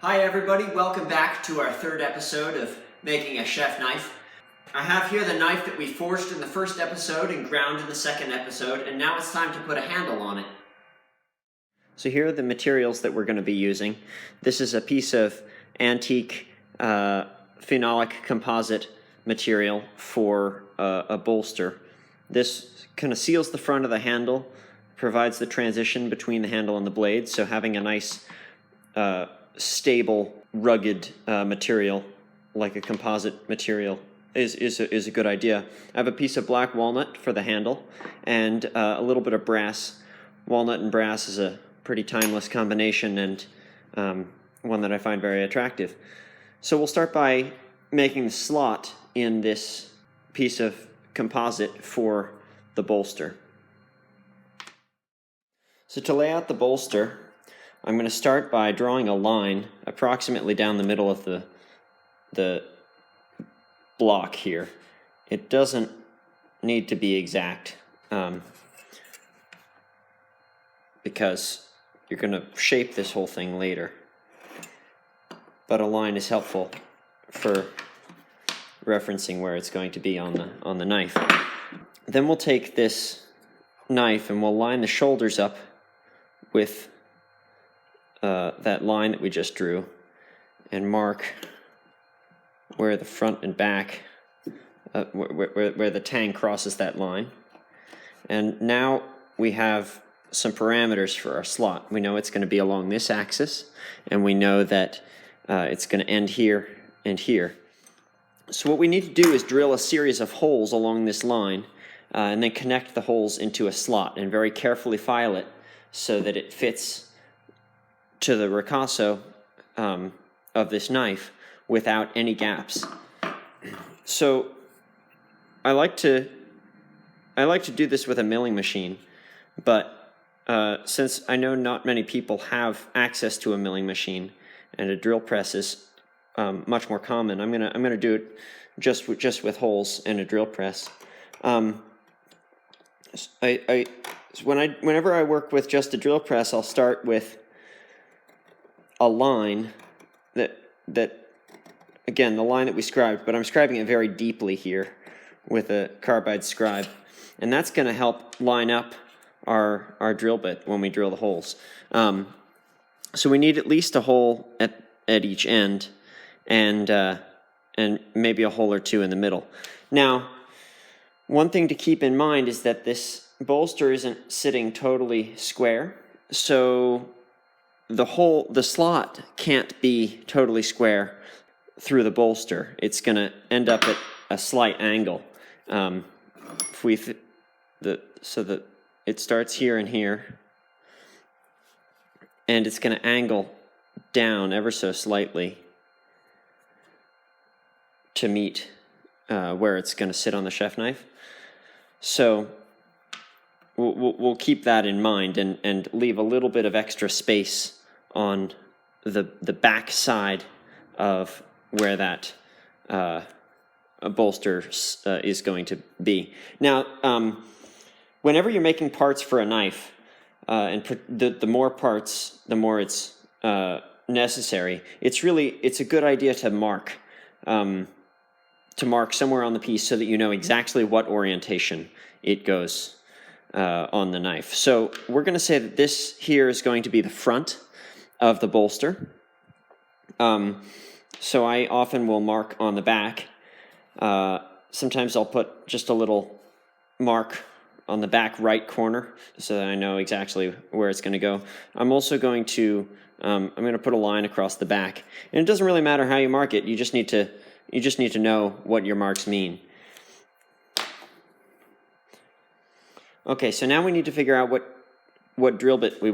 Hi everybody, welcome back to our third episode of making a chef knife. I have here the knife that we forged in the first episode and ground in the second episode, and now it's time to put a handle on it. So here are the materials that we're going to be using. This is a piece of antique phenolic composite material for a bolster. This kind of seals the front of the handle, provides the transition between the handle and the blade, so having a nice stable, rugged material like a composite material is a good idea. I have a piece of black walnut for the handle and a little bit of brass. Walnut and brass is a pretty timeless combination and one that I find very attractive. So we'll start by making the slot in this piece of composite for the bolster. So to lay out the bolster, I'm going to start by drawing a line approximately down the middle of the block here. It doesn't need to be exact because you're going to shape this whole thing later. But a line is helpful for referencing where it's going to be on the knife. Then we'll take this knife and we'll line the shoulders up with that line that we just drew and mark where the front and back, where the tang crosses that line. And now we have some parameters for our slot. We know it's going to be along this axis, and we know that it's going to end here and here. So what we need to do is drill a series of holes along this line and then connect the holes into a slot and very carefully file it so that it fits to the ricasso of this knife without any gaps. So I like to do this with a milling machine, but since I know not many people have access to a milling machine and a drill press is much more common, I'm gonna do it just with holes and a drill press. Whenever I work with just a drill press, I'll start with a line that again, the line that we scribed, but I'm scribing it very deeply here with a carbide scribe, and that's going to help line up our drill bit when we drill the holes. So we need at least a hole at each end, and maybe a hole or two in the middle. Now, one thing to keep in mind is that this bolster isn't sitting totally square, so the slot can't be totally square through the bolster. It's going to end up at a slight angle. So that it starts here and here, and it's going to angle down ever so slightly to meet where it's going to sit on the chef knife. So we'll keep that in mind and leave a little bit of extra space on the back side of where that bolster is going to be. Now, whenever you're making parts for a knife, the more parts, the more it's necessary. It's a good idea to mark somewhere on the piece so that you know exactly what orientation it goes on the knife. So we're going to say that this here is going to be the front of the bolster. So I often will mark on the back. Sometimes I'll put just a little mark on the back right corner so that I know exactly where it's going to go. I'm also going to put a line across the back, and it doesn't really matter how you mark it. You just need to know what your marks mean. Okay, so now we need to figure out what drill bit we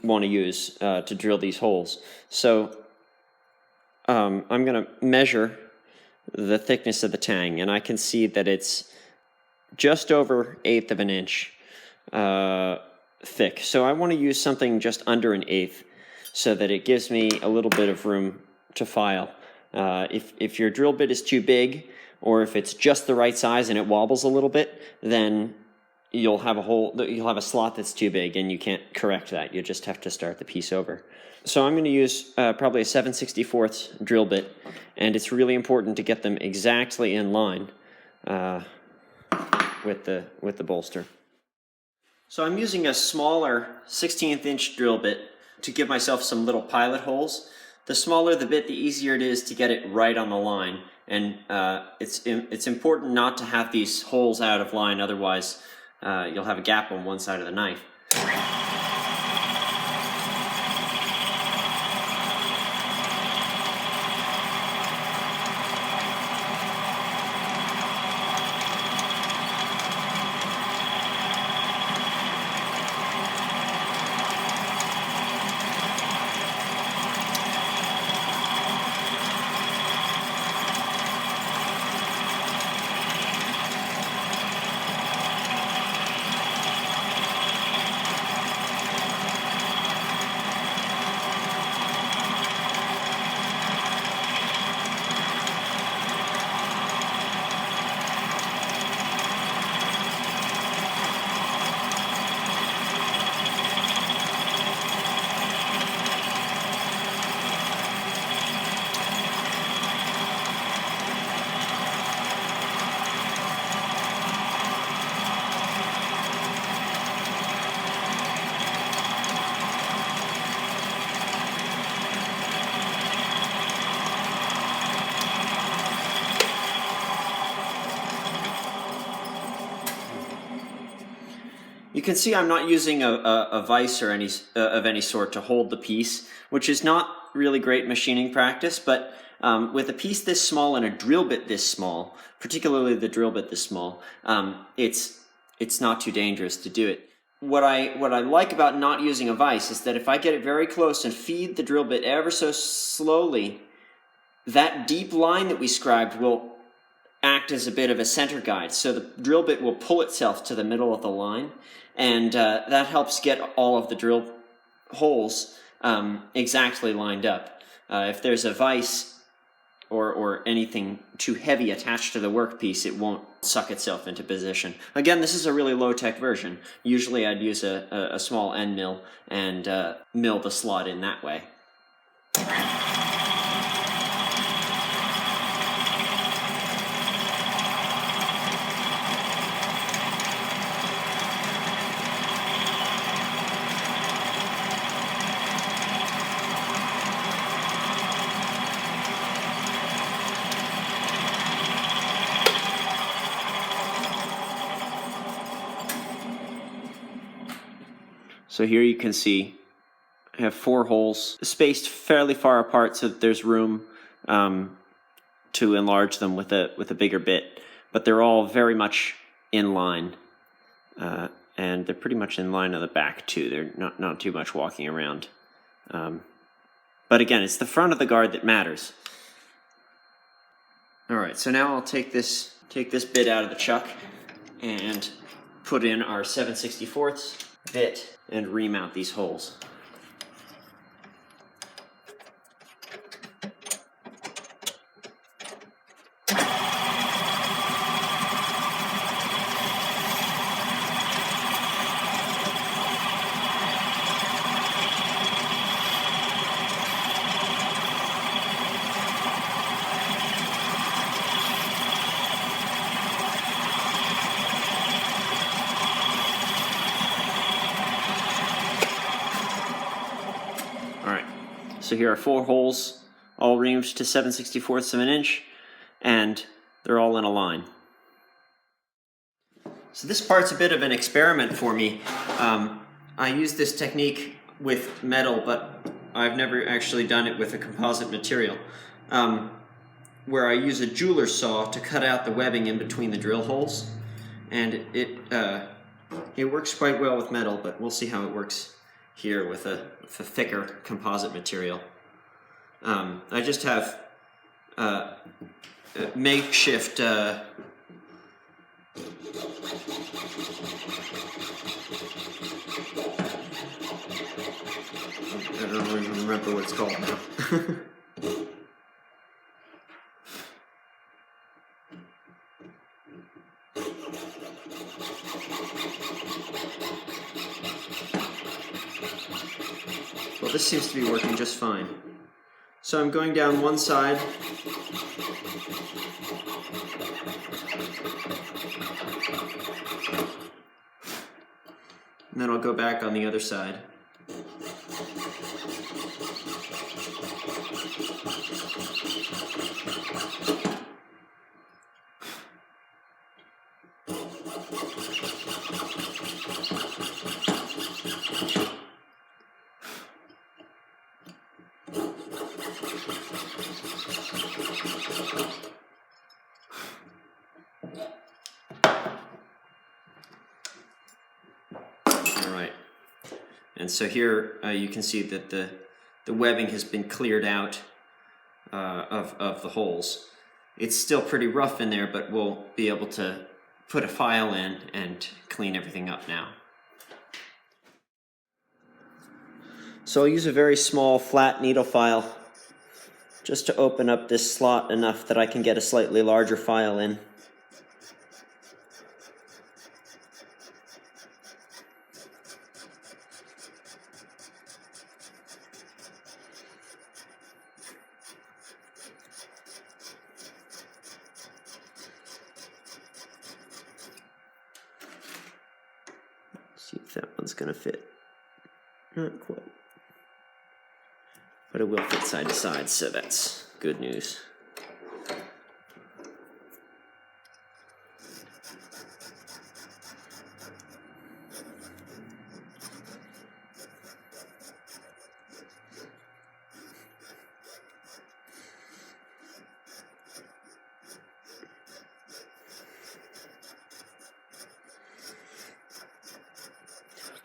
want to use to drill these holes. So I'm going to measure the thickness of the tang, and I can see that it's just over 1/8 of an inch thick. So I want to use something just under 1/8 so that it gives me a little bit of room to file. If your drill bit is too big, or if it's just the right size and it wobbles a little bit, then you'll have a slot that's too big, and you can't correct that. You just have to start the piece over. So I'm going to use probably a 7/64 drill bit, and it's really important to get them exactly in line with the bolster. So I'm using a smaller 1/16 inch drill bit to give myself some little pilot holes. The smaller the bit, the easier it is to get it right on the line. And it's important not to have these holes out of line, otherwise you'll have a gap on one side of the knife. You can see I'm not using a vise or of any sort to hold the piece, which is not really great machining practice, but with a piece this small and a drill bit this small, particularly the drill bit this small, it's not too dangerous to do it. What I like about not using a vise is that if I get it very close and feed the drill bit ever so slowly, that deep line that we scribed will act as a bit of a center guide. So the drill bit will pull itself to the middle of the line, and that helps get all of the drill holes exactly lined up. If there's a vise or anything too heavy attached to the workpiece, it won't suck itself into position. Again, this is a really low-tech version. Usually I'd use a small end mill and mill the slot in that way. So here you can see I have 4 holes spaced fairly far apart so that there's room to enlarge them with a bigger bit, but they're all very much in line, and they're pretty much in line on the back too. They're not too much walking around. But again, it's the front of the guard that matters. All right, so now I'll take this bit out of the chuck and put in our 7/64 bit and remount these holes. So here are 4 holes, all reamed to 7/64 of an inch, and they're all in a line. So this part's a bit of an experiment for me. I use this technique with metal, but I've never actually done it with a composite material, where I use a jeweler's saw to cut out the webbing in between the drill holes, and it works quite well with metal, but we'll see how it works here with a thicker composite material. I just have makeshift I don't even remember what it's called now. this seems to be working just fine. So I'm going down one side. And then I'll go back on the other side. And so here you can see that the webbing has been cleared out of the holes. It's still pretty rough in there, but we'll be able to put a file in and clean everything up now. So I'll use a very small flat needle file just to open up this slot enough that I can get a slightly larger file in. See if that one's going to fit. Not quite. But it will fit side to side, so that's good news.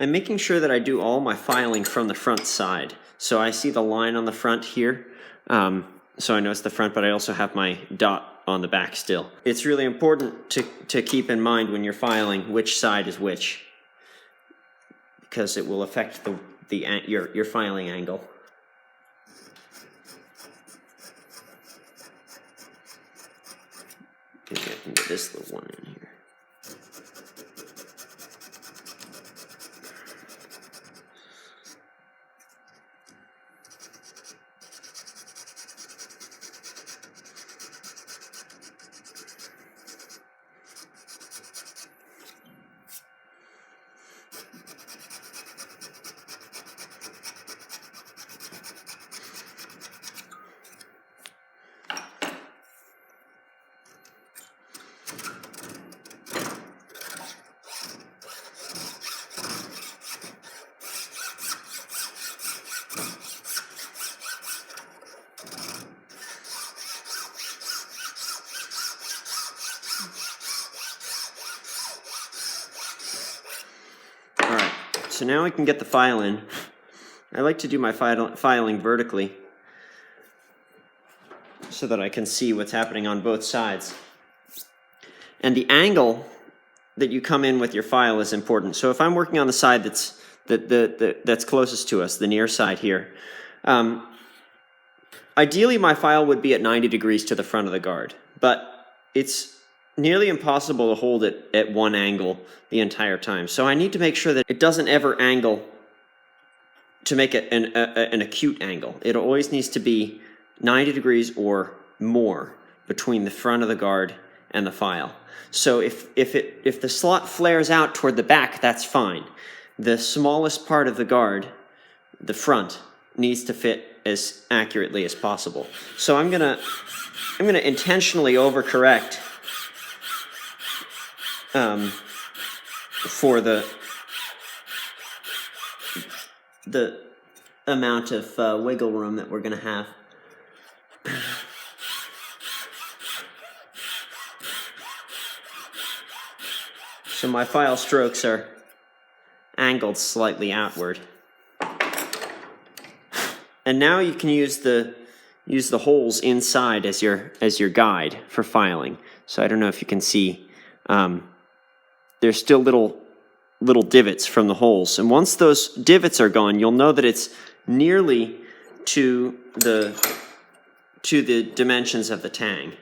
I'm making sure that I do all my filing from the front side. So I see the line on the front here, so I know it's the front, but I also have my dot on the back still. It's really important to keep in mind when you're filing which side is which, because it will affect your filing angle. Maybe I can get this little one in here. So now I can get the file in. I like to do my filing vertically so that I can see what's happening on both sides. And the angle that you come in with your file is important. So if I'm working on the side that's closest to us, the near side here, ideally my file would be at 90 degrees to the front of the guard, but it's nearly impossible to hold it at one angle the entire time. So I need to make sure that it doesn't ever angle to make it an acute angle. It always needs to be 90 degrees or more between the front of the guard and the file. So if the slot flares out toward the back, that's fine. The smallest part of the guard, the front, needs to fit as accurately as possible. So I'm gonna intentionally overcorrect for the amount of wiggle room that we're going to have. So my file strokes are angled slightly outward. And now you can use the holes inside as your guide for filing. So I don't know if you can see. There's still little divots from the holes. And once those divots are gone, you'll know that it's nearly to the dimensions of the Tang.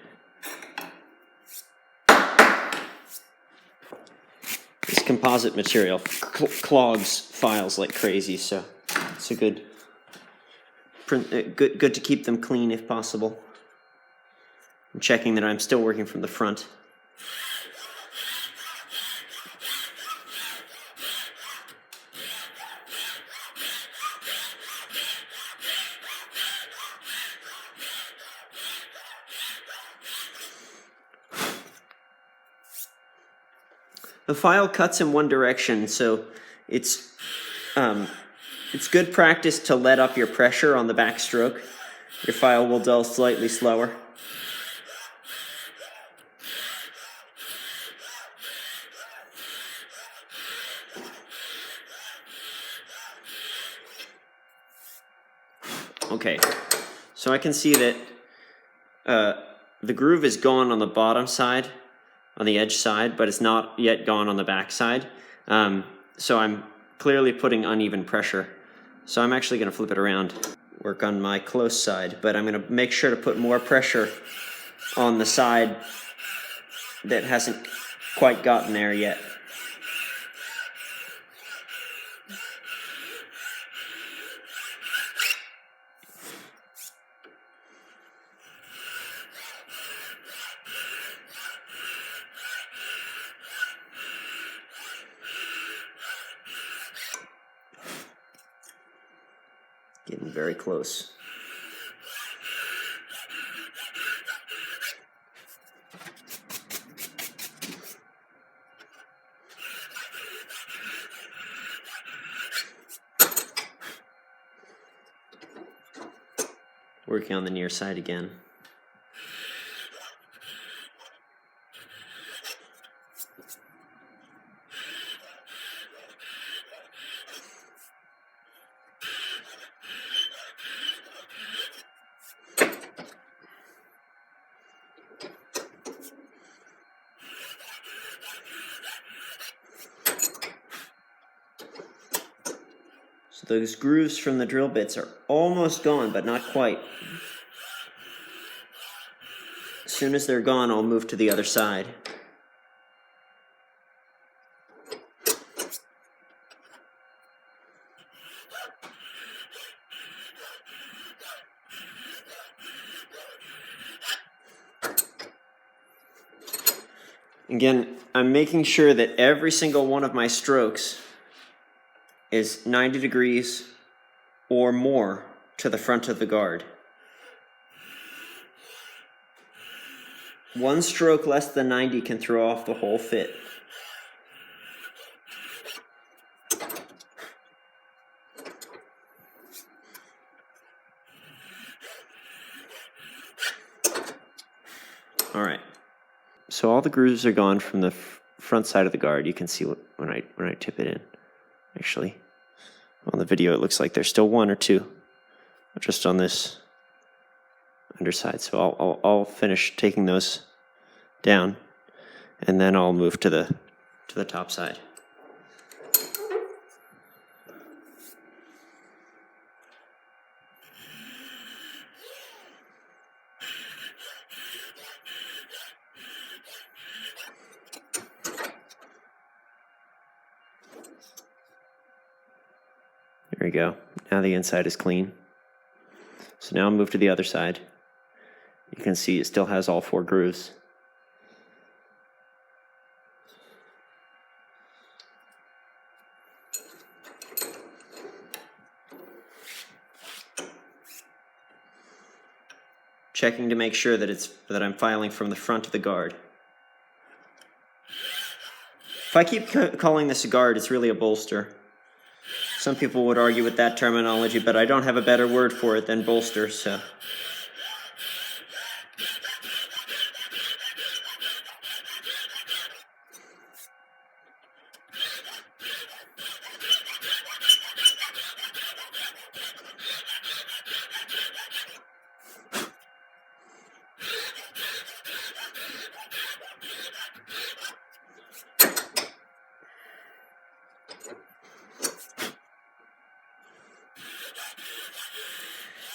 This composite material clogs files like crazy, so it's a good good to keep them clean if possible. I'm checking that I'm still working from the front. The file cuts in one direction, so it's good practice to let up your pressure on the backstroke. Your file will dull slightly slower. Okay, so I can see that the groove is gone on the bottom side, on the edge side, but it's not yet gone on the back side. So I'm clearly putting uneven pressure. So I'm actually going to flip it around, work on my close side, but I'm going to make sure to put more pressure on the side that hasn't quite gotten there yet. Getting very close. Working on the near side again. So those grooves from the drill bits are almost gone, but not quite. As soon as they're gone, I'll move to the other side. Again, I'm making sure that every single one of my strokes is 90 degrees or more to the front of the guard. One stroke less than 90 can throw off the whole fit. All right. So all the grooves are gone from the front side of the guard. You can see when I tip it in. Actually, on the video it looks like there's still one or two just on this underside. So I'll finish taking those down, and then I'll move to the top side. There we go. Now the inside is clean. So now I'll move to the other side. You can see it still has all 4 grooves. Checking to make sure that I'm filing from the front of the guard. If I keep calling this a guard, it's really a bolster. Some people would argue with that terminology, but I don't have a better word for it than bolster, so.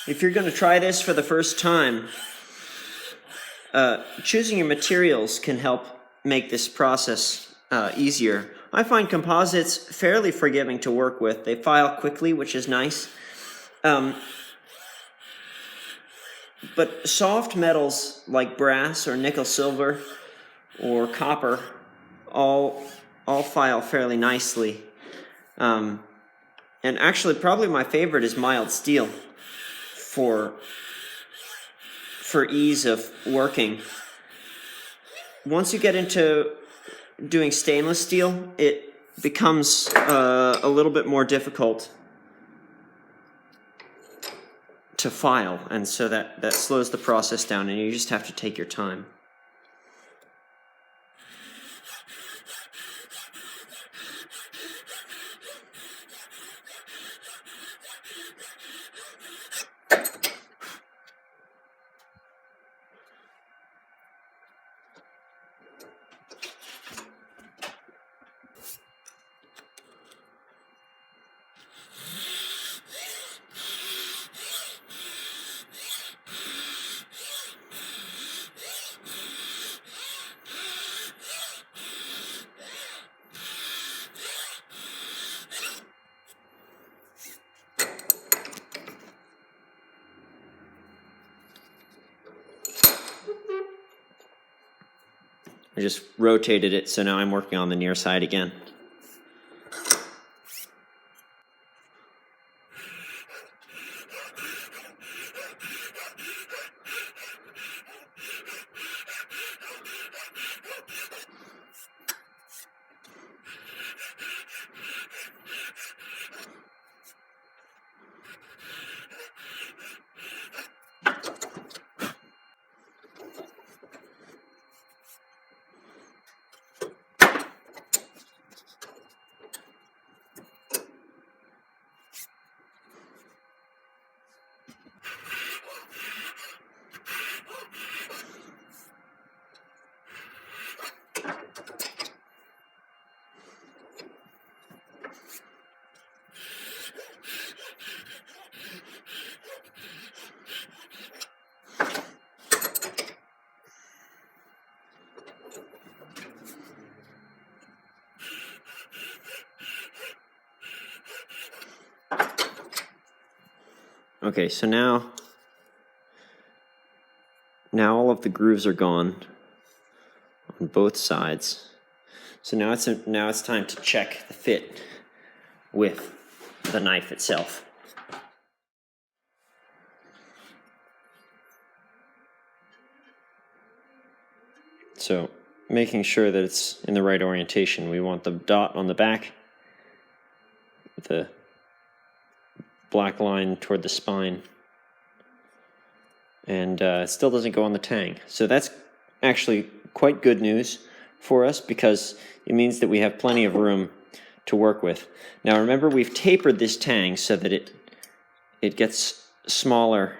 If you're going to try this for the first time, choosing your materials can help make this process easier. I find composites fairly forgiving to work with. They file quickly, which is nice. But soft metals like brass or nickel silver or copper all file fairly nicely. And actually, probably my favorite is mild steel for ease of working. Once you get into doing stainless steel, it becomes a little bit more difficult to file, and so that slows the process down, and you just have to take your time. I just rotated it, so now I'm working on the near side again. Okay, so now all of the grooves are gone on both sides. So now it's time to check the fit with the knife itself. So making sure that it's in the right orientation. We want the dot on the back, the black line toward the spine, and it still doesn't go on the tang. So that's actually quite good news for us, because it means that we have plenty of room to work with. Now remember, we've tapered this tang so that it gets smaller,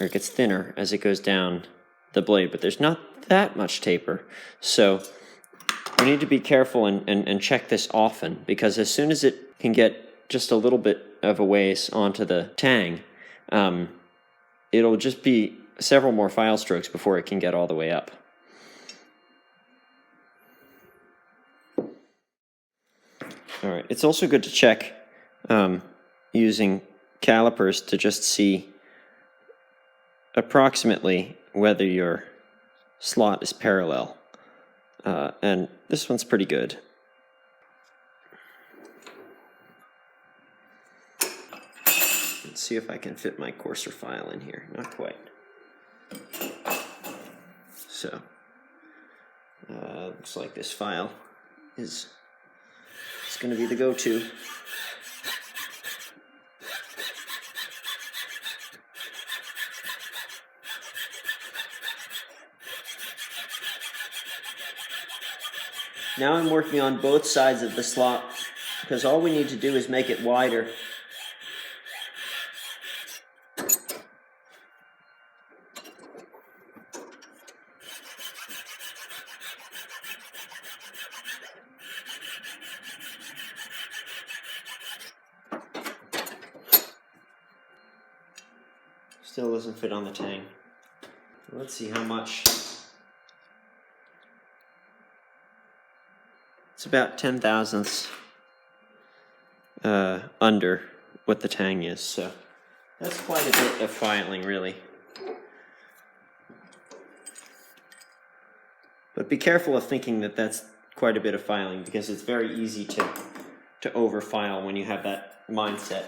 or it gets thinner as it goes down the blade, but there's not that much taper. So we need to be careful and check this often, because as soon as it can get just a little bit of a ways onto the tang, it'll just be several more file strokes before it can get all the way up. All right, it's also good to check using calipers to just see approximately whether your slot is parallel. And this one's pretty good. Let's see if I can fit my coarser file in here. Not quite. So, looks like this file is going to be the go-to. Now I'm working on both sides of the slot, because all we need to do is make it wider. Still doesn't fit on the tang. Let's see how much. It's about 10/1000ths under what the tang is, so that's quite a bit of filing, really. But be careful of thinking that that's quite a bit of filing, because it's very easy to over-file when you have that mindset.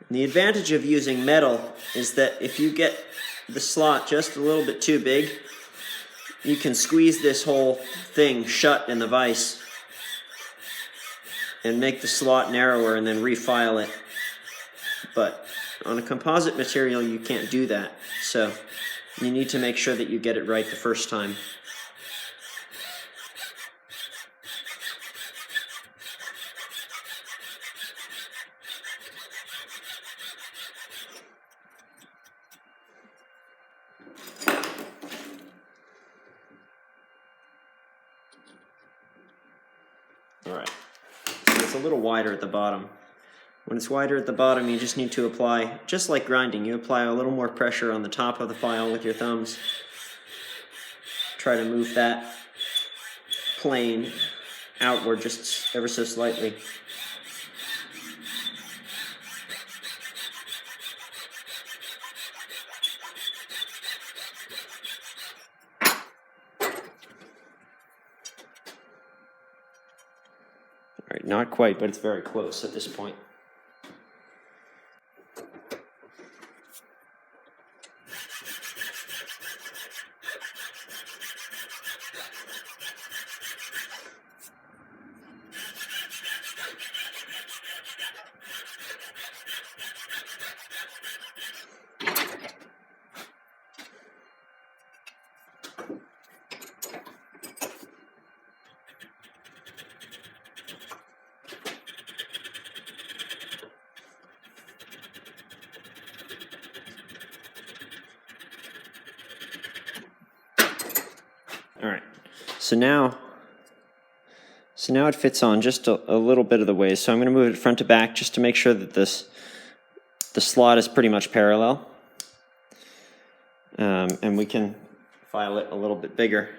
And the advantage of using metal is that if you get the slot just a little bit too big, you can squeeze this whole thing shut in the vise and make the slot narrower and then refile it. But on a composite material, you can't do that. So you need to make sure that you get it right the first time. All right, so it's a little wider at the bottom. When it's wider at the bottom, you just need to apply, just like grinding, you apply a little more pressure on the top of the file with your thumbs. Try to move that plane outward just ever so slightly. All right, not quite, but it's very close at this point. All right, so now it fits on just a little bit of the way. So I'm going to move it front to back just to make sure that the slot is pretty much parallel. And we can file it a little bit bigger.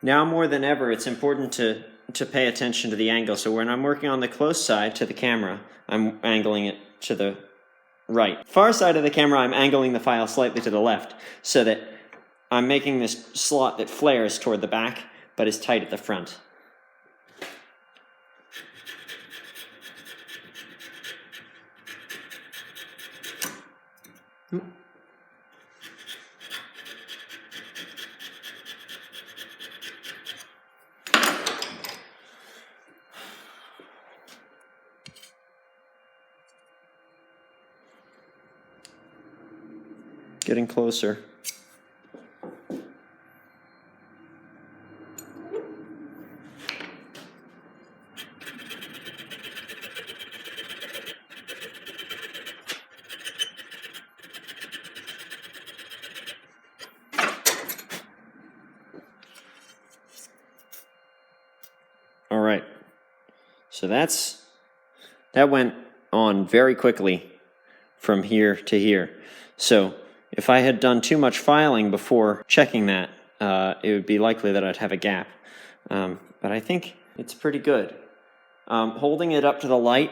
Now more than ever, it's important to pay attention to the angle. So when I'm working on the close side to the camera, I'm angling it to the right. Far side of the camera, I'm angling the file slightly to the left so that I'm making this slot that flares toward the back but is tight at the front. Getting closer. All right. So that went on very quickly from here to here. So if I had done too much filing before checking that, it would be likely that I'd have a gap. But I think it's pretty good. Holding it up to the light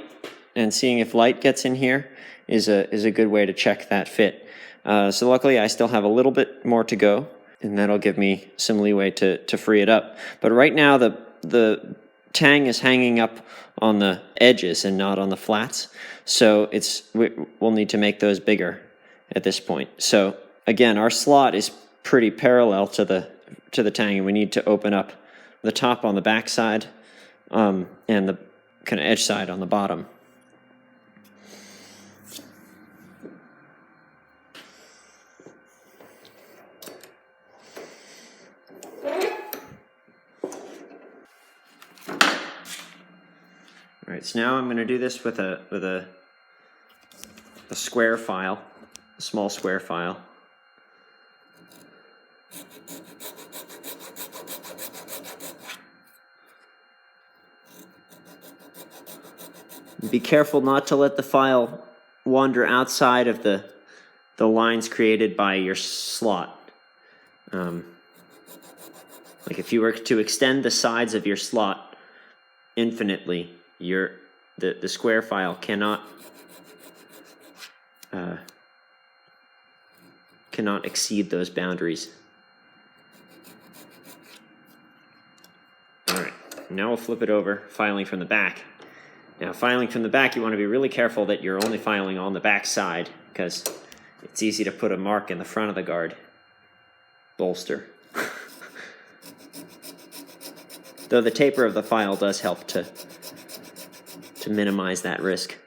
and seeing if light gets in here is a good way to check that fit. So luckily I still have a little bit more to go, and that'll give me some leeway to free it up. But right now the tang is hanging up on the edges and not on the flats. So we'll need to make those bigger at this point. So again, our slot is pretty parallel to the tang, and we need to open up the top on the back side and the kind of edge side on the bottom. All right, so now I'm going to do this with a square file, a small square file. Be careful not to let the file wander outside of the lines created by your slot. Like if you were to extend the sides of your slot infinitely, the square file cannot exceed those boundaries. All right, now we'll flip it over, filing from the back. Now, filing from the back, you want to be really careful that you're only filing on the back side, because it's easy to put a mark in the front of the guard bolster. Though the taper of the file does help to minimize that risk.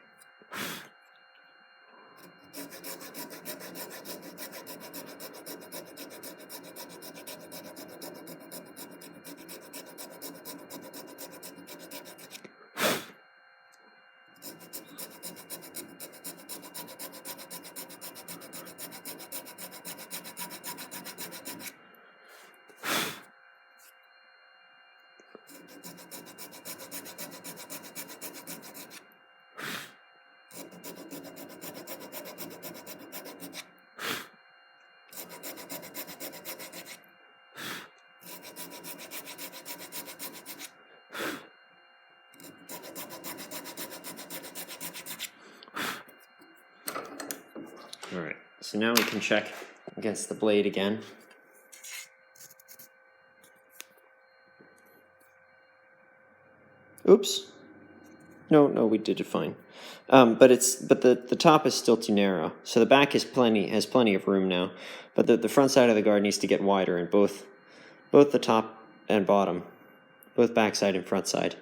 All right, so now we can check against the blade again. Oops. No, we did it fine. But the top is still too narrow. So the back has plenty of room now. But the front side of the guard needs to get wider in both the top and bottom, both backside and front side.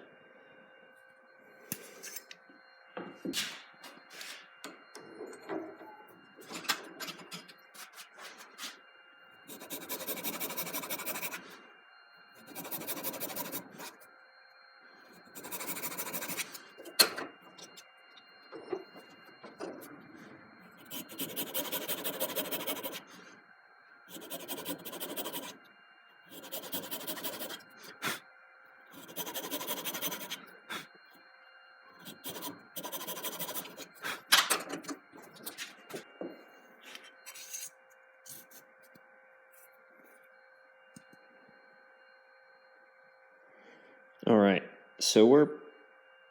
All right, so we're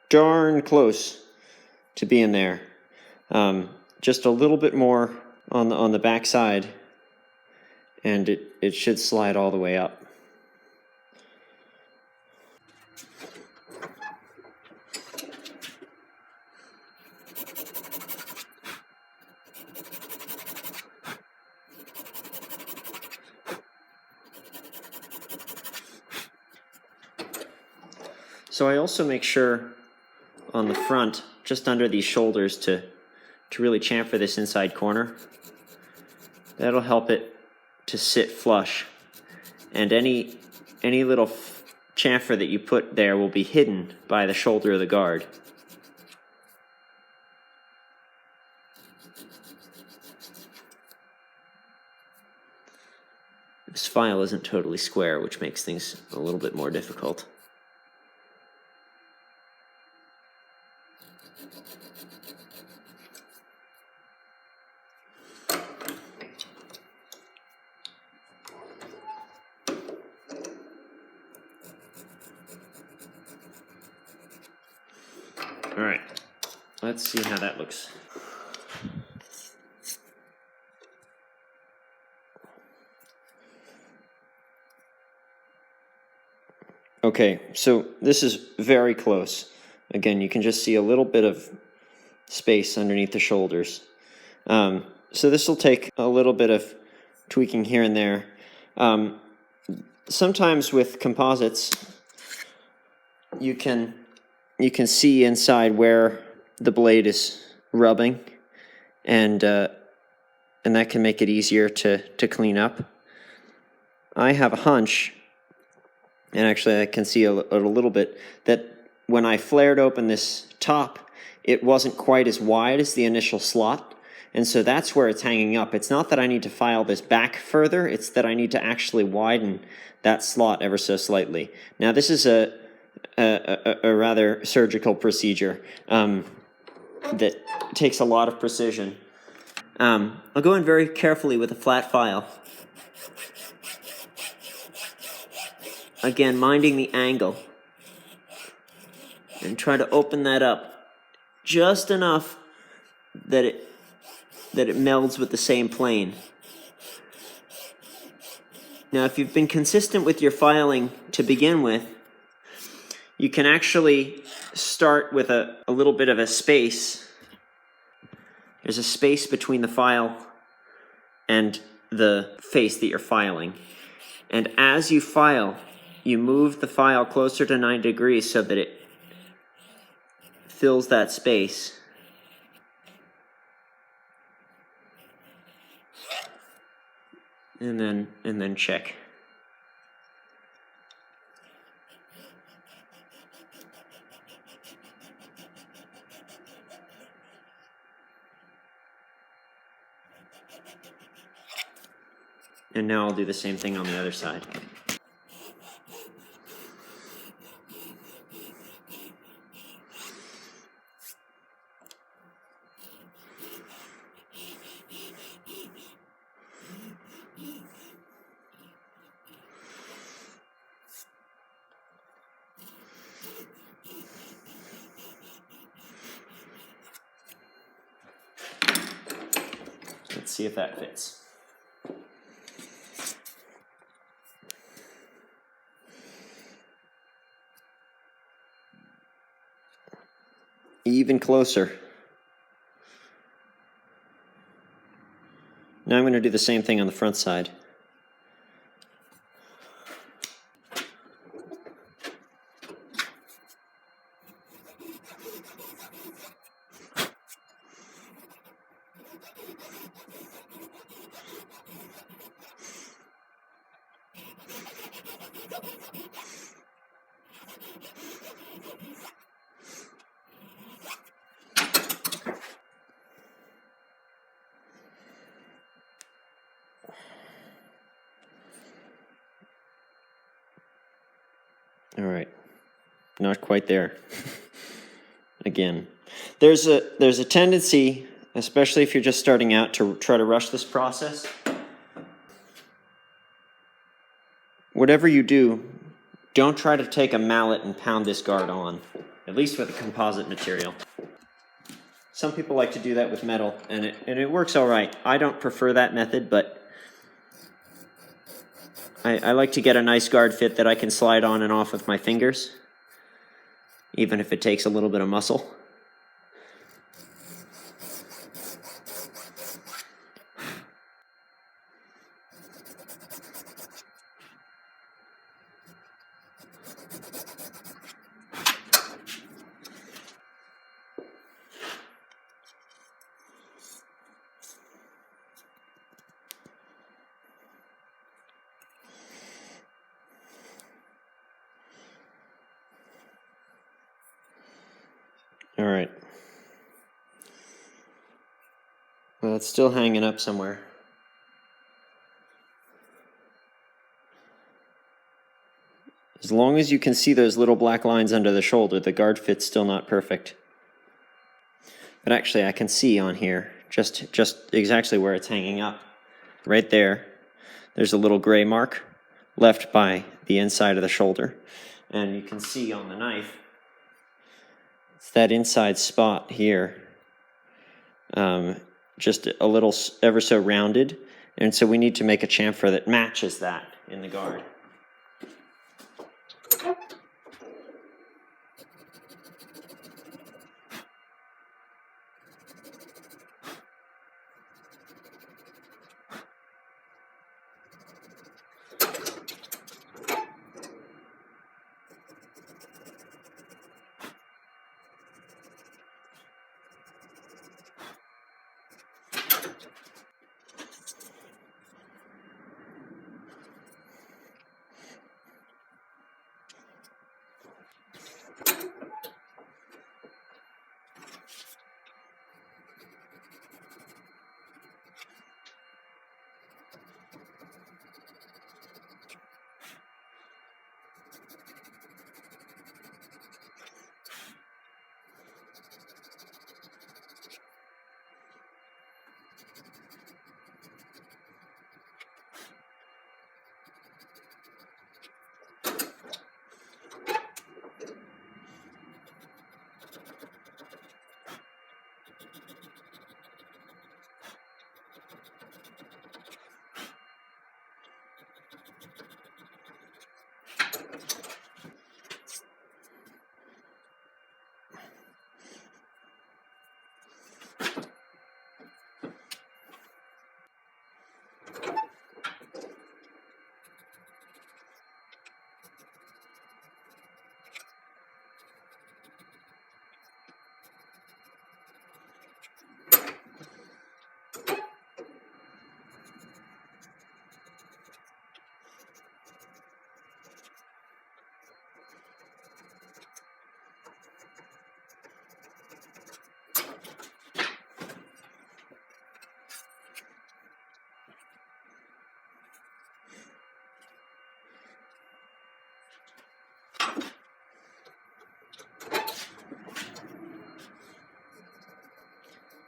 darn close to being there. Just a little bit more on the back side, and it should slide all the way up. So I also make sure on the front, just under these shoulders, to really chamfer this inside corner. That'll help it to sit flush. And any little chamfer that you put there will be hidden by the shoulder of the guard. This file isn't totally square, which makes things a little bit more difficult. All right, let's see how that looks. Okay, so this is very close. Again, you can just see a little bit of space underneath the shoulders. So this will take a little bit of tweaking here and there. Sometimes with composites, you can see inside where the blade is rubbing, and that can make it easier to clean up. I have a hunch, and actually I can see a little bit, that when I flared open this top, it wasn't quite as wide as the initial slot, and so that's where it's hanging up. It's not that I need to file this back further, it's that I need to actually widen that slot ever so slightly. Now this is a rather surgical procedure that takes a lot of precision. I'll go in very carefully with a flat file. Again, minding the angle. And try to open that up just enough that it melds with the same plane. Now, if you've been consistent with your filing to begin with, you can actually start with a little bit of a space. There's a space between the file and the face that you're filing. And as you file, you move the file closer to 90 degrees so that it fills that space. And then check. And now I'll do the same thing on the other side. Let's see if that fits. Even closer. Now I'm going to do the same thing on the front side. All right, not quite there. Again, there's a tendency, especially if you're just starting out, to try to rush this process. Whatever you do, don't try to take a mallet and pound this guard on, at least with a composite material. Some people like to do that with metal, and it works all right. I don't prefer that method, but I like to get a nice guard fit that I can slide on and off with my fingers, even if it takes a little bit of muscle. All right. Well, it's still hanging up somewhere. As long as you can see those little black lines under the shoulder, the guard fit's still not perfect. But actually, I can see on here just exactly where it's hanging up. Right there, there's a little gray mark left by the inside of the shoulder. And you can see on the knife, it's that inside spot here, just a little ever so rounded. And so we need to make a chamfer that matches that in the guard.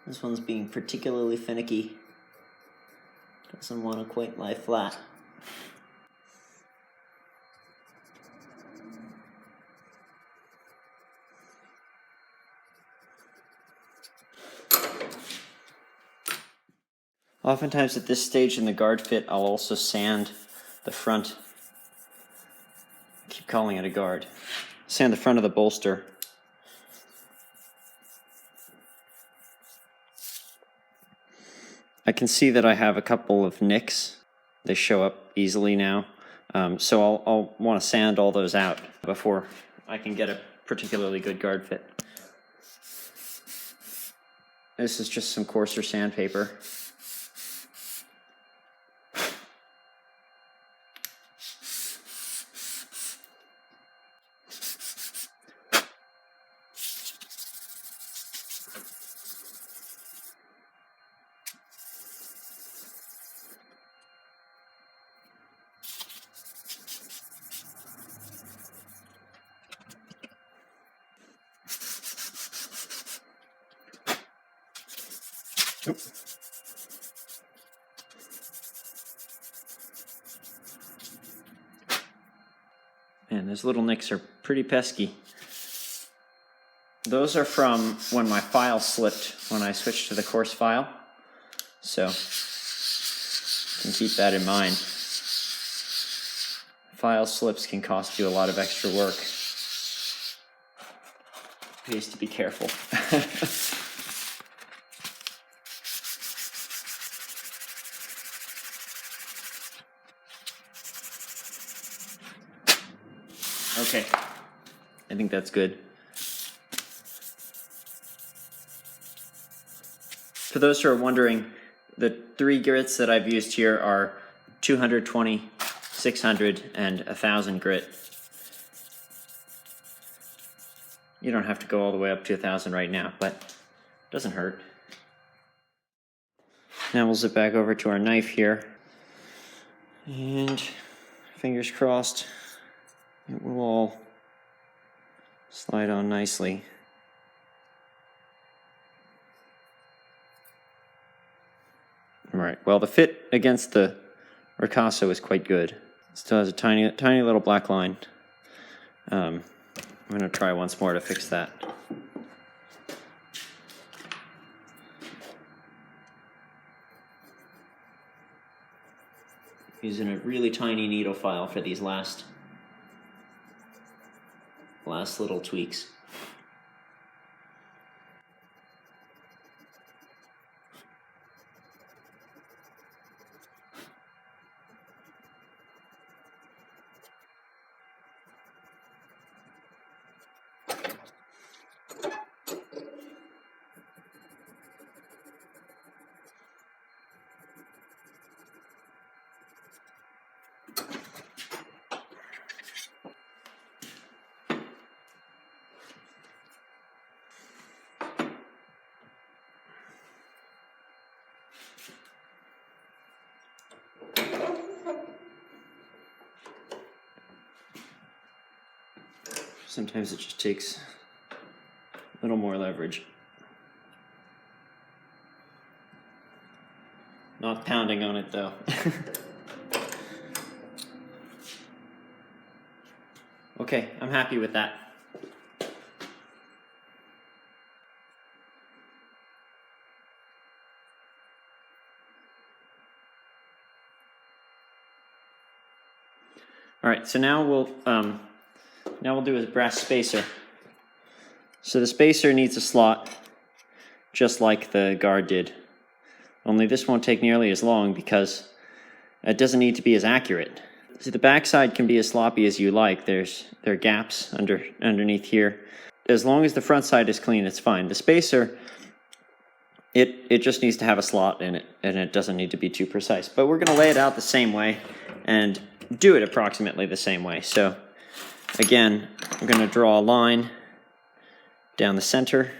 This one's being particularly finicky. Doesn't want to quite lie flat. Oftentimes at this stage in the guard fit, I'll also sand the front. I keep calling it a guard. Sand the front of the bolster. I can see that I have a couple of nicks. They show up easily now. So I'll want to sand all those out before I can get a particularly good guard fit. This is just some coarser sandpaper. Nope. Man, those little nicks are pretty pesky. Those are from when my file slipped when I switched to the coarse file. So, you can keep that in mind. File slips can cost you a lot of extra work. Pays to be careful. Okay, I think that's good. For those who are wondering, the 3 grits that I've used here are 220, 600, and 1000 grit. You don't have to go all the way up to 1000 right now, but it doesn't hurt. Now we'll zip back over to our knife here. And fingers crossed, it will all slide on nicely. All right, well, the fit against the ricasso is quite good. It still has a tiny little black line. I'm going to try once more to fix that. Using a really tiny needle file for these last little tweaks. Sometimes it just takes a little more leverage. Not pounding on it though. Okay, I'm happy with that. All right, so now we'll do a brass spacer. So the spacer needs a slot, just like the guard did. Only this won't take nearly as long because it doesn't need to be as accurate. See, the backside can be as sloppy as you like. There are gaps underneath here. As long as the front side is clean, it's fine. The spacer, it just needs to have a slot in it, and it doesn't need to be too precise. But we're going to lay it out the same way and do it approximately the same way. So again, I'm going to draw a line down the center.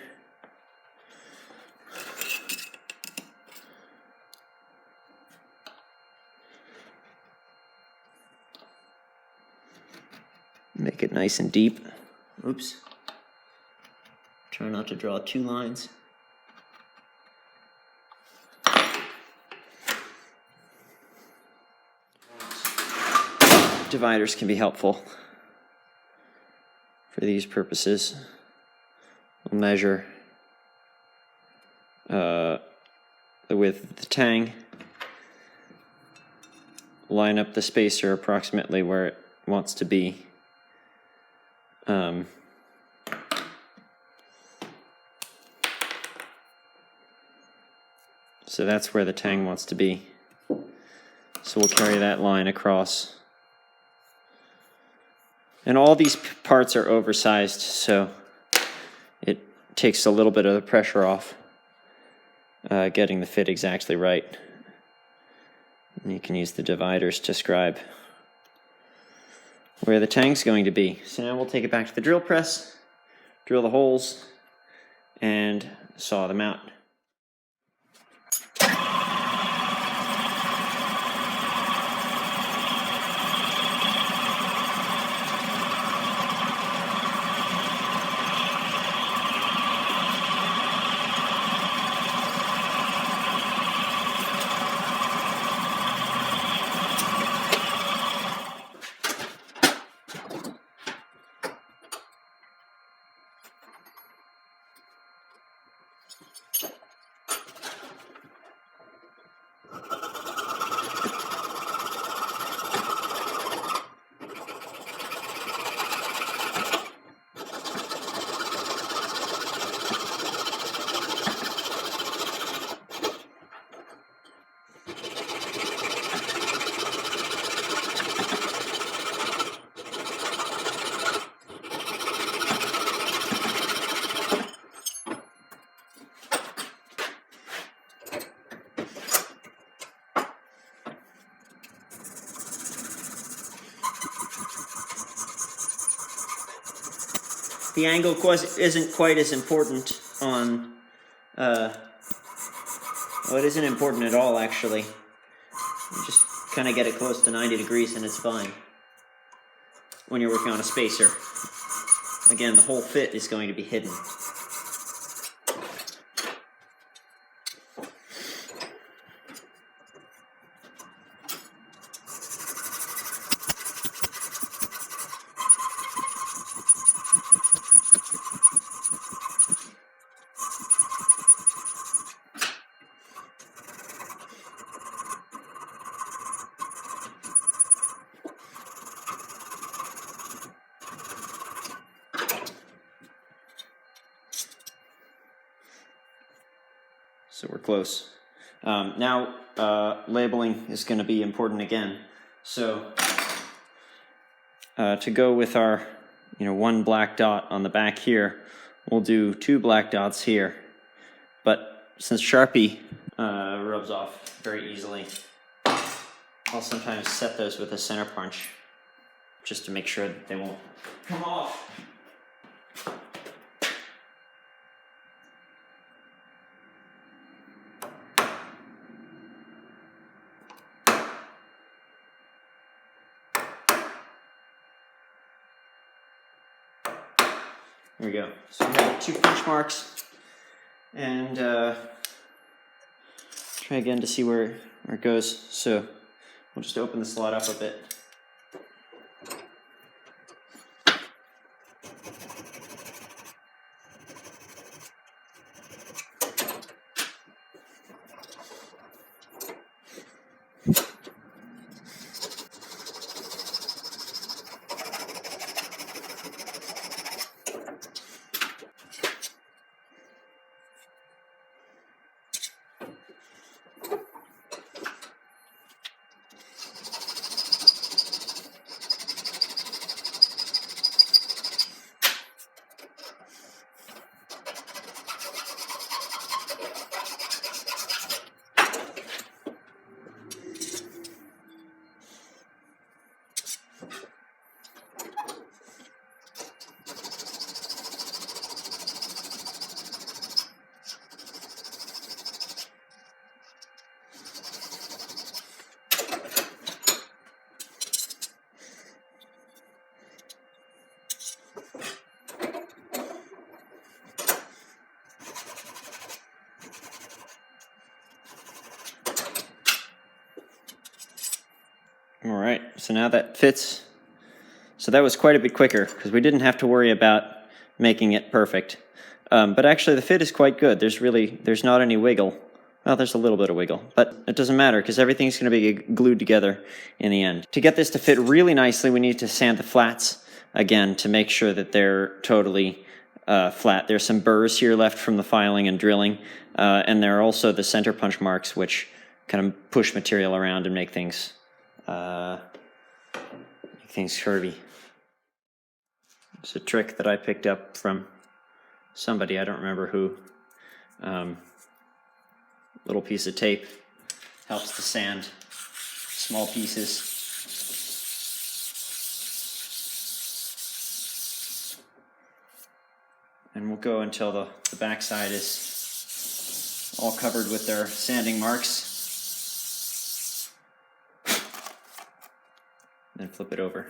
Make it nice and deep. Oops. Try not to draw two lines. Dividers can be helpful for these purposes. We'll measure the width of the tang, line up the spacer approximately where it wants to be. So that's where the tang wants to be. So we'll carry that line across. And all these parts are oversized, so it takes a little bit of the pressure off getting the fit exactly right. And you can use the dividers to scribe where the tang's going to be. So now we'll take it back to the drill press, drill the holes, and saw them out. The angle isn't quite as important on, well, it isn't important at all, actually. You just kind of get it close to 90 degrees and it's fine when you're working on a spacer. Again, the whole fit is going to be hidden. So we're close. Now labeling is going to be important again. So to go with our one black dot on the back here, we'll do two black dots here. But since Sharpie rubs off very easily, I'll sometimes set those with a center punch just to make sure that they won't come off. There we go. So we have 2 punch marks, and trying try again to see where it goes. So we'll just open the slot up a bit. All right, so now that fits. So that was quite a bit quicker because we didn't have to worry about making it perfect. But actually the fit is quite good. There's not any wiggle. Well, there's a little bit of wiggle, but it doesn't matter because everything's going to be glued together in the end. To get this to fit really nicely, we need to sand the flats again to make sure that they're totally flat. There's some burrs here left from the filing and drilling, and there are also the center punch marks which kind of push material around and make things curvy. It's a trick that I picked up from somebody, I don't remember who. Little piece of tape helps to sand small pieces. And we'll go until the backside is all covered with their sanding marks. Then flip it over.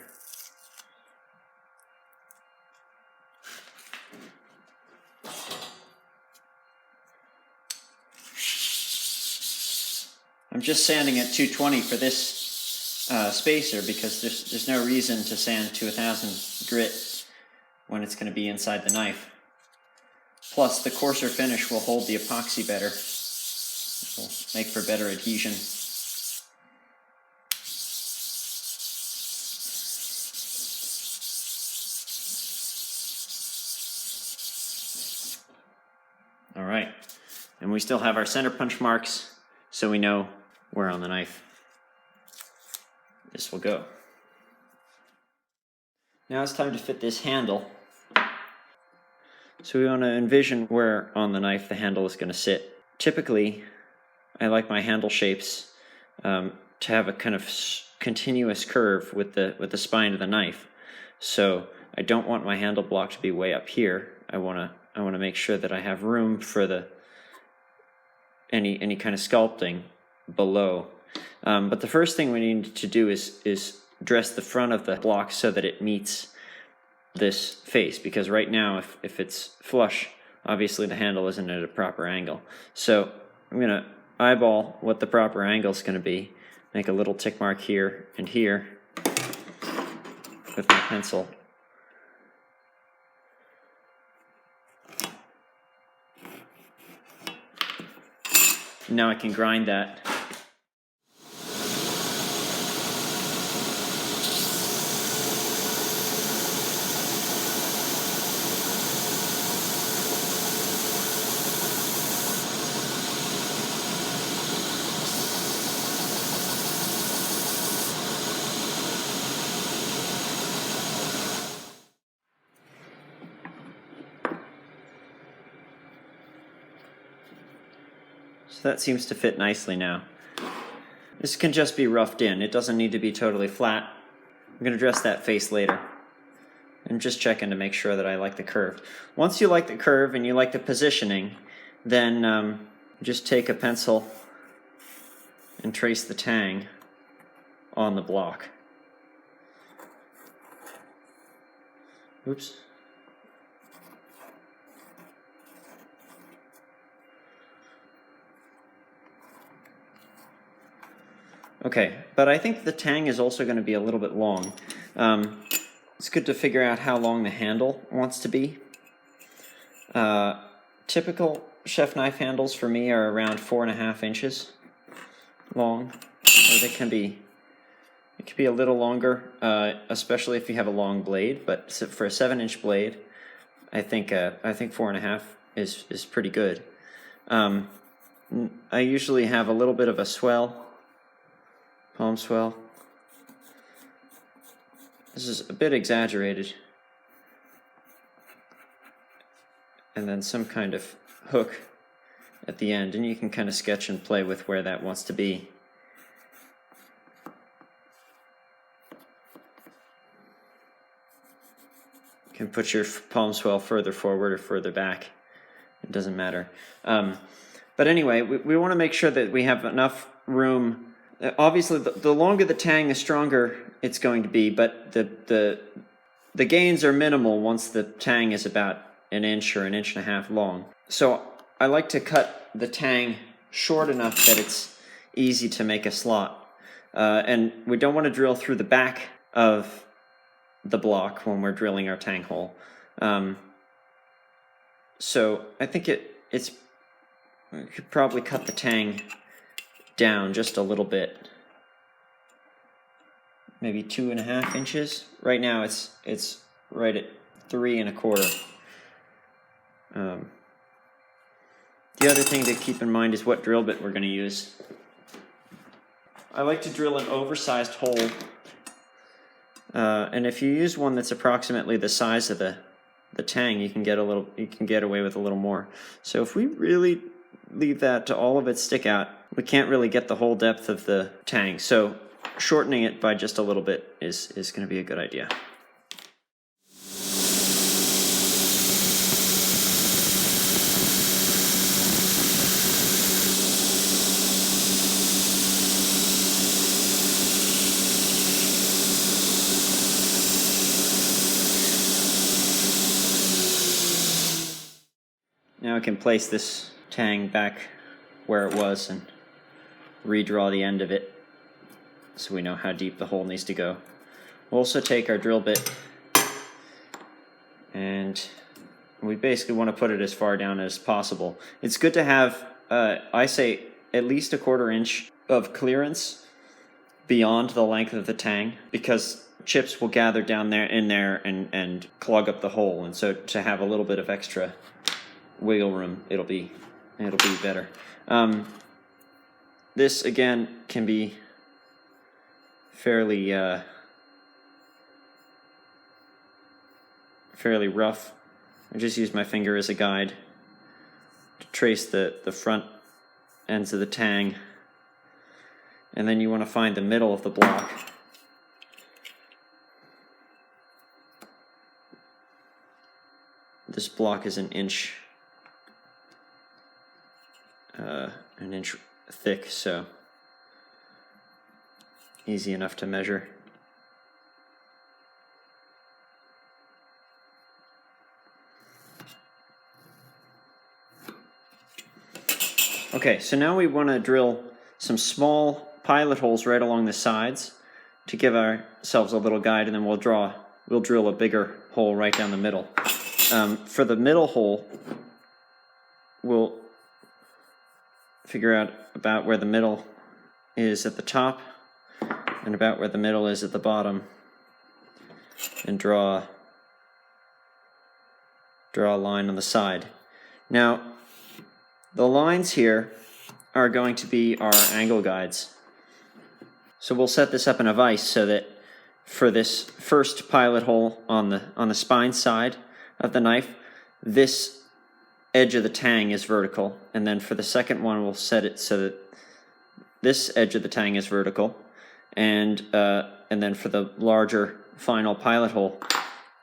I'm just sanding at 220 for this spacer because there's no reason to sand to 1000 grit when it's going to be inside the knife. Plus the coarser finish will hold the epoxy better. It will make for better adhesion. All right, and we still have our center punch marks, so we know where on the knife this will go. Now it's time to fit this handle. So we want to envision where on the knife the handle is going to sit. Typically, I like my handle shapes to have a kind of continuous curve with the spine of the knife. So I don't want my handle block to be way up here. I want to make sure that I have room for any kind of sculpting below. But the first thing we need to do is dress the front of the block so that it meets this face, because right now if it's flush, obviously the handle isn't at a proper angle. So I'm going to eyeball what the proper angle is going to be, make a little tick mark here and here with my pencil. Now I can grind that. So that seems to fit nicely now. This can just be roughed in. It doesn't need to be totally flat. I'm going to dress that face later. And just checking to make sure that I like the curve. Once you like the curve and you like the positioning, then just take a pencil and trace the tang on the block. Oops. Okay, but I think the tang is also going to be a little bit long. It's good to figure out how long the handle wants to be. Typical chef knife handles for me are around 4.5 inches long, or they can be. It could be a little longer, especially if you have a long blade. But for a 7-inch blade, I think 4.5 is pretty good. I usually have a little bit of a swell. Palm swell. This is a bit exaggerated. And then some kind of hook at the end, and you can kind of sketch and play with where that wants to be. You can put your palm swell further forward or further back. It doesn't matter. But anyway, we want to make sure that we have enough room. Obviously, the longer the tang, the stronger it's going to be, but the gains are minimal once the tang is about 1 inch or 1.5 inches long. So I like to cut the tang short enough that it's easy to make a slot. And we don't want to drill through the back of the block when we're drilling our tang hole. So I think we could probably cut the tang down just a little bit, maybe 2.5 inches. Right now it's right at 3.25. The other thing to keep in mind is what drill bit we're going to use. I like to drill an oversized hole, and if you use one that's approximately the size of the tang, you can get away with a little more. So if we really leave that to all of its stick out, we can't really get the whole depth of the tang. So shortening it by just a little bit is going to be a good idea. Now I can place this tang back where it was and redraw the end of it so we know how deep the hole needs to go. We'll also take our drill bit and we basically want to put it as far down as possible. It's good to have, I say, at least 1/4 inch of clearance beyond the length of the tang, because chips will gather down there and clog up the hole, and so to have a little bit of extra wiggle room, it'll be better. This again can be fairly rough. I just use my finger as a guide to trace the front ends of the tang, and then you want to find the middle of the block. This block is 1 inch. 1 inch thick, so easy enough to measure. Okay, so now we want to drill some small pilot holes right along the sides to give ourselves a little guide, and then we'll drill a bigger hole right down the middle. For the middle hole, we'll figure out about where the middle is at the top and about where the middle is at the bottom, and draw a line on the side. Now, the lines here are going to be our angle guides. So we'll set this up in a vise so that for this first pilot hole on the spine side of the knife, this edge of the tang is vertical, and then for the second one we'll set it so that this edge of the tang is vertical, and then for the larger final pilot hole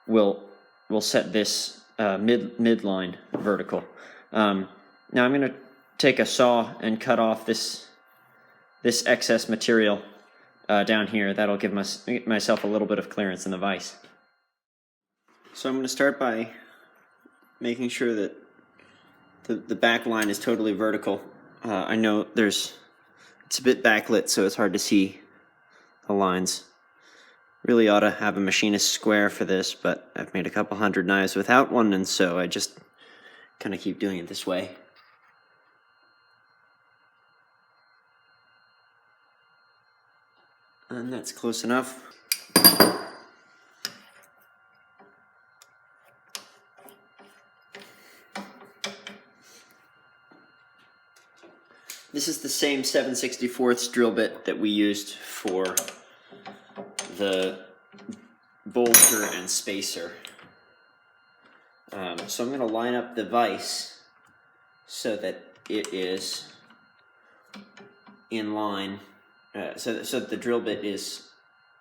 we'll set this midline vertical. Now I'm going to take a saw and cut off this excess material down here. That'll give myself a little bit of clearance in the vise. So I'm going to start by making sure that the back line is totally vertical. I know there's It's a bit backlit, so it's hard to see the lines. Really ought to have a machinist square for this, but I've made a couple hundred knives without one, and so I just kind of keep doing it this way. And that's close enough. This is the same 7/64 drill bit that we used for the bolster and spacer. So I'm going to line up the vise so that it is in line, so that the drill bit is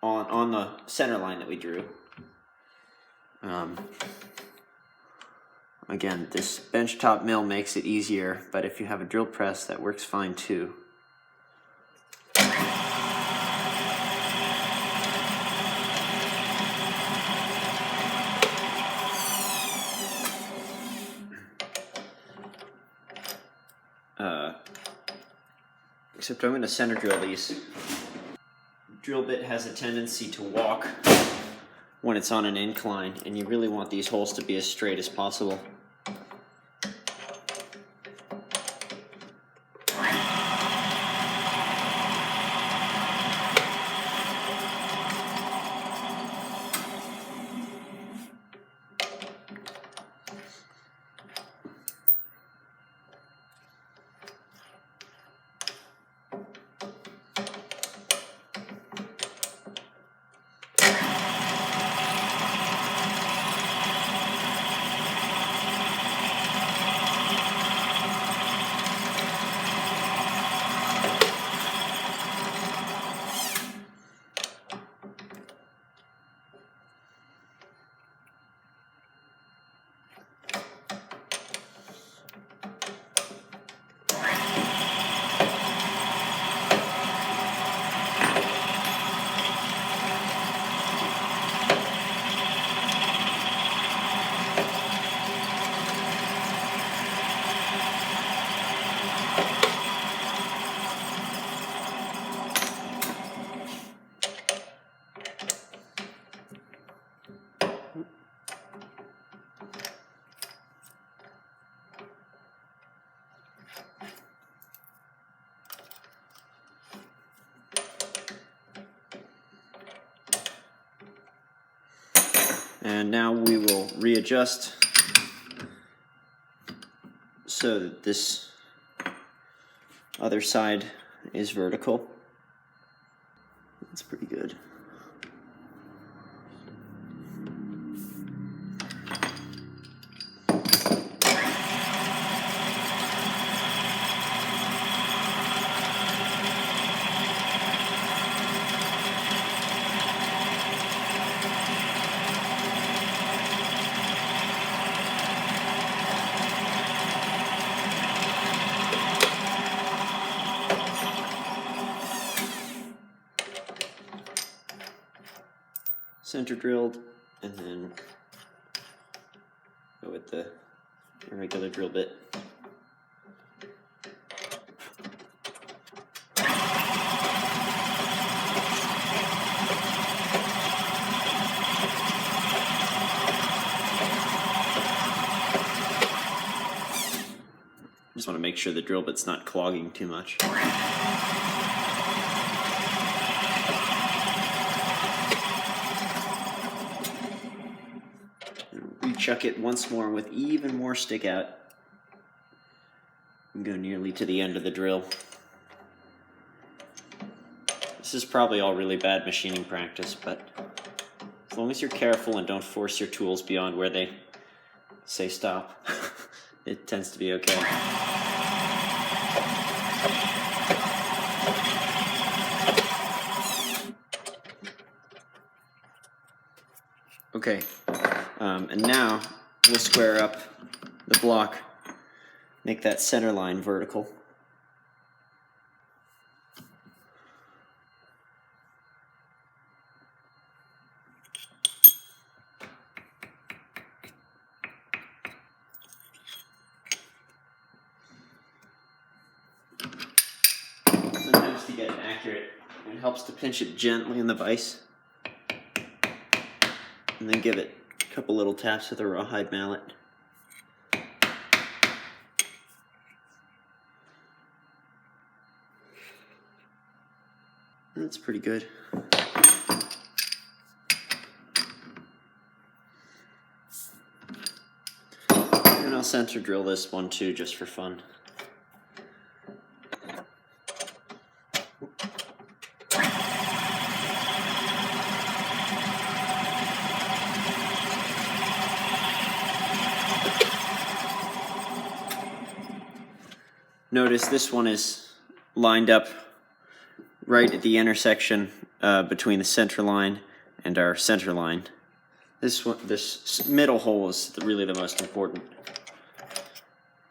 on the center line that we drew. Again, this benchtop mill makes it easier, but if you have a drill press, that works fine too. Except I'm going to center drill these. Drill bit has a tendency to walk when it's on an incline, and you really want these holes to be as straight as possible. And now we will readjust so that this other side is vertical. That's pretty good. Center drilled, and then go with the regular drill bit. Just want to make sure the drill bit's not clogging too much. Rechuck it once more with even more stick out and go nearly to the end of the drill. This is probably all really bad machining practice, but as long as you're careful and don't force your tools beyond where they say stop, it tends to be okay. Okay, and now we'll square up the block, make that center line vertical. Sometimes accurate. It helps to pinch it gently in the vise, and then give it a couple little taps with a rawhide mallet. That's pretty good. And I'll center drill this one too, just for fun. Notice this one is lined up right at the intersection between the center line and our center line. This middle hole is really the most important.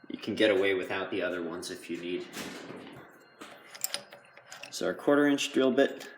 You can get away without the other ones if you need. So our 1/4 inch drill bit.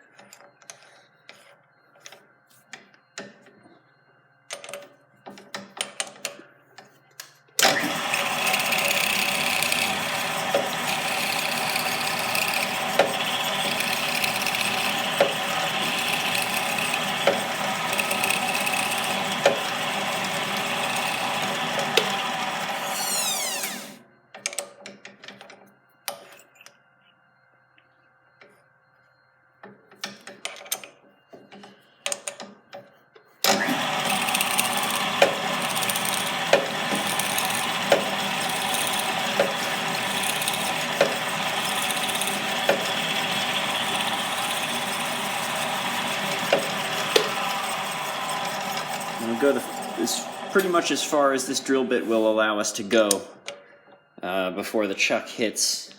Pretty much as far as this drill bit will allow us to go before the chuck hits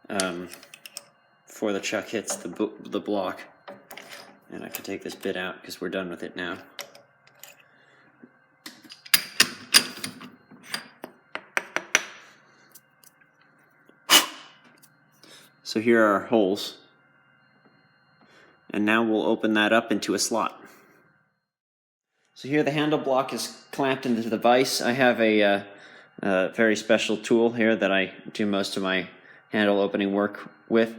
the block. And I can take this bit out because we're done with it now. So here are our holes, and now we'll open that up into a slot. So here the handle block is clamped into the vise. I have a very special tool here that I do most of my handle opening work with.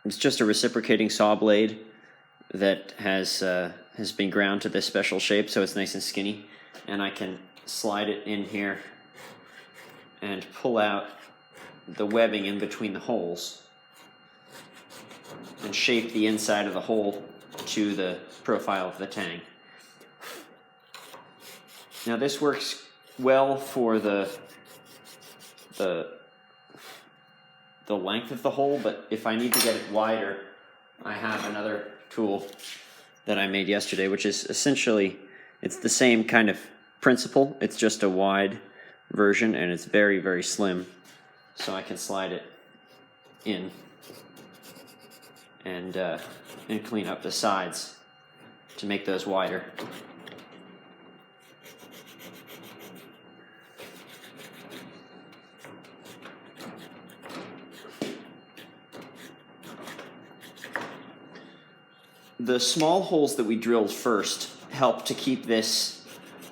It's just a reciprocating saw blade that has been ground to this special shape, so it's nice and skinny. And I can slide it in here and pull out the webbing in between the holes and shape the inside of the hole to the profile of the tang. Now this works well for the length of the hole, but if I need to get it wider, I have another tool that I made yesterday, which is essentially, it's the same kind of principle. It's just a wide version, and it's very, very slim. So I can slide it in and clean up the sides to make those wider. The small holes that we drilled first help to keep this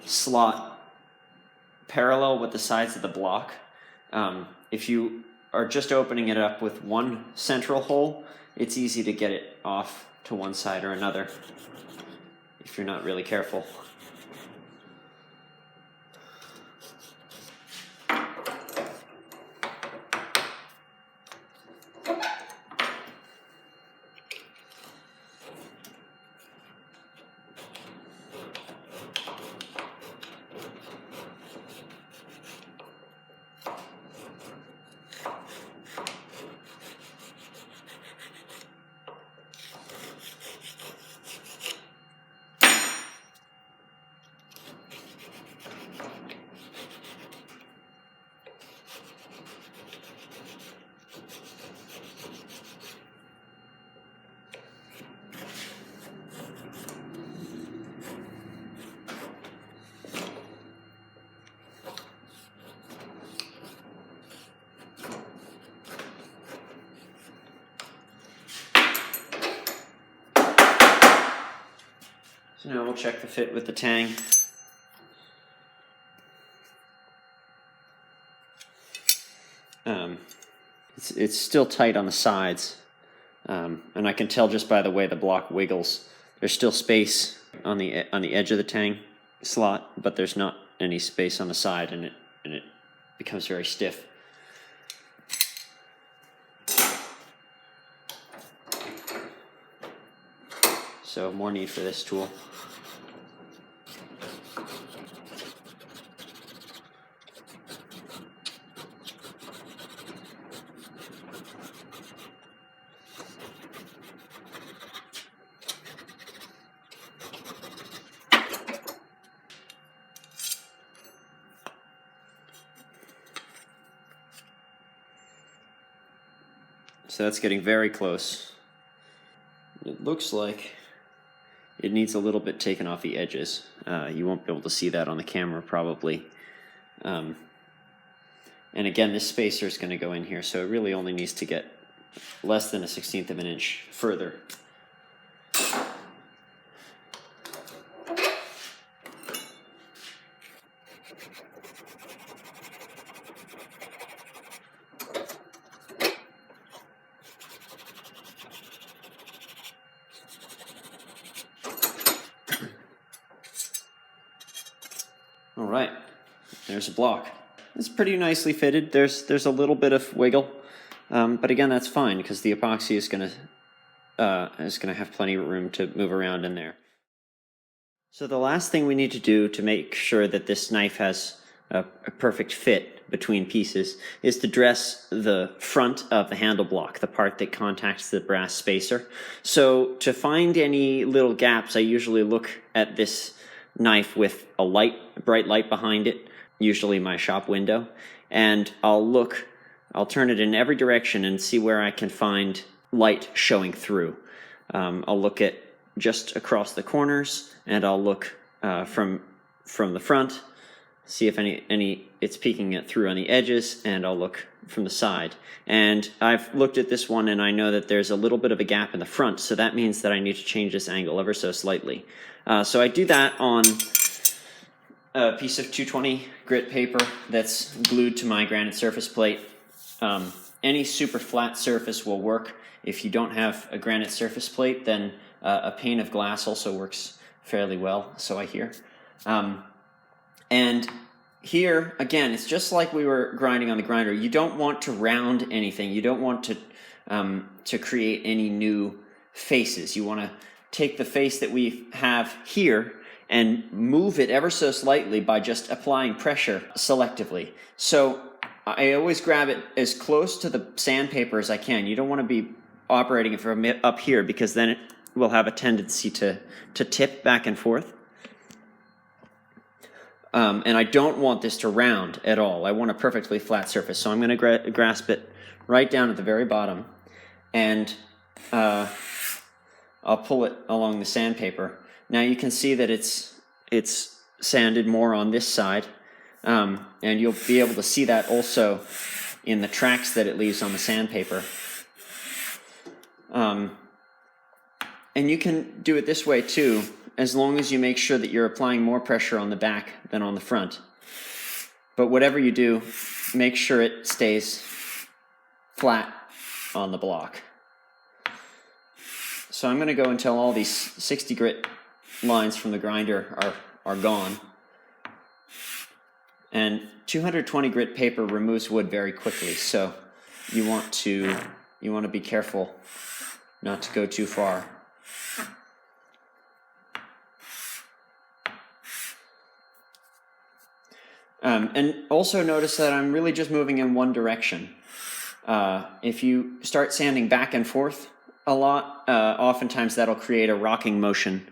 slot parallel with the sides of the block. If you are just opening it up with one central hole, it's easy to get it off to one side or another if you're not really careful. So now we'll check the fit with the tang. It's still tight on the sides, And I can tell just by the way the block wiggles. There's still space on the edge of the tang slot, but there's not any space on the side, and it becomes very stiff. So more need for this tool. So that's getting very close. It looks like it needs a little bit taken off the edges. You won't be able to see that on the camera probably. And again, this spacer is going to go in here, so it really only needs to get less than 1/16 of an inch further. All right, there's a block. It's pretty nicely fitted. There's a little bit of wiggle, but again, that's fine because the epoxy is gonna have plenty of room to move around in there. So the last thing we need to do to make sure that this knife has a perfect fit between pieces is to dress the front of the handle block, the part that contacts the brass spacer. So to find any little gaps, I usually look at this knife with a bright light behind it, usually my shop window, and I'll turn it in every direction and see where I can find light showing through. I'll look at just across the corners, and I'll look from the front, see if it's peeking it through on the edges, and I'll look from the side. And I've looked at this one, and I know that there's a little bit of a gap in the front, so that means that I need to change this angle ever so slightly. So I do that on a piece of 220 grit paper that's glued to my granite surface plate. Any super flat surface will work. If you don't have a granite surface plate, then a pane of glass also works fairly well, so I hear. And here, again, it's just like we were grinding on the grinder. You don't want to round anything. You don't want to create any new faces. You want to take the face that we have here and move it ever so slightly by just applying pressure selectively. So I always grab it as close to the sandpaper as I can. You don't want to be operating it from up here because then it will have a tendency to tip back and forth. And I don't want this to round at all. I want a perfectly flat surface. So I'm going to grasp it right down at the very bottom, and I'll pull it along the sandpaper. Now you can see that it's sanded more on this side, and you'll be able to see that also in the tracks that it leaves on the sandpaper. And you can do it this way too, as long as you make sure that you're applying more pressure on the back than on the front. But whatever you do, make sure it stays flat on the block. So I'm going to go until all these 60 grit lines from the grinder are gone. And 220 grit paper removes wood very quickly, so you want to be careful not to go too far. And also notice that I'm really just moving in one direction. If you start sanding back and forth a lot, oftentimes that'll create a rocking motion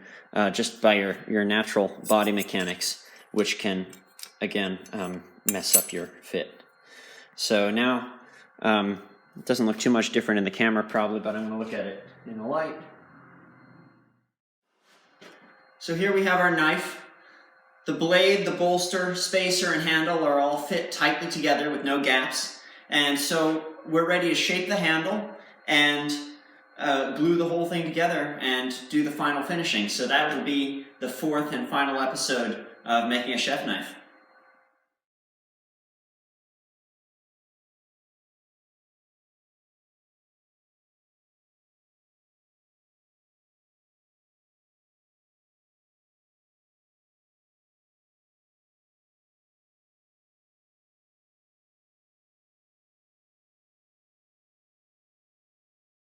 just by your natural body mechanics, which can, again, mess up your fit. So now, it doesn't look too much different in the camera probably, but I'm going to look at it in the light. So here we have our knife. The blade, the bolster, spacer, and handle are all fit tightly together with no gaps. And so we're ready to shape the handle and glue the whole thing together and do the final finishing. So that will be the fourth and final episode of making a chef knife.